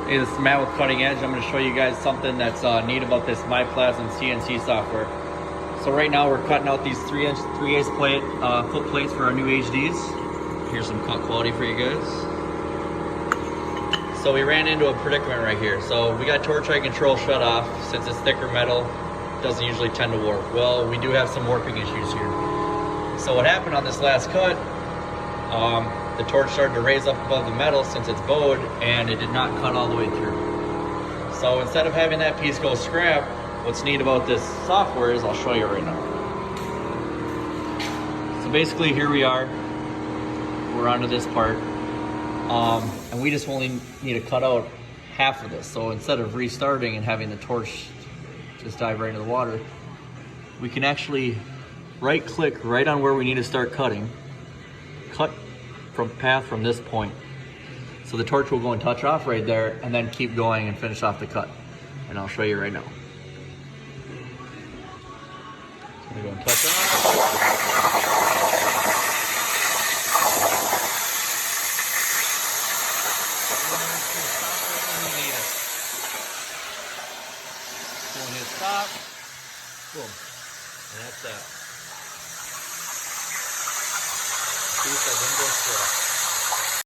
Hey, this is Matt with Cutting Edge. I'm going to show you guys something that's neat about this MyPlasm CNC software. So right now we're cutting out these 3/8 plate, foot plates for our new HDs. Here's some cut quality for you guys. So we ran into a predicament right here. So we got torch height control shut off. Since it's thicker metal, it doesn't usually tend to warp. Well, we do have some warping issues here. So what happened on this last cut, the torch started to raise up above the metal since it's bowed, and it did not cut all the way through. So instead of having that piece go scrap, what's neat about this software is I'll show you right now. So basically here we are, we're onto this part, and we just only need to cut out half of this. So instead of restarting and having the torch just dive right into the water, we can actually right click right on where we need to start cutting, cut from this point. So the torch will go and touch off right there and then keep going and finish off the cut. And I'll show you right now. So I'm gonna go and touch off. Go and hit stop. Boom. And that's that. Piece that didn't go through.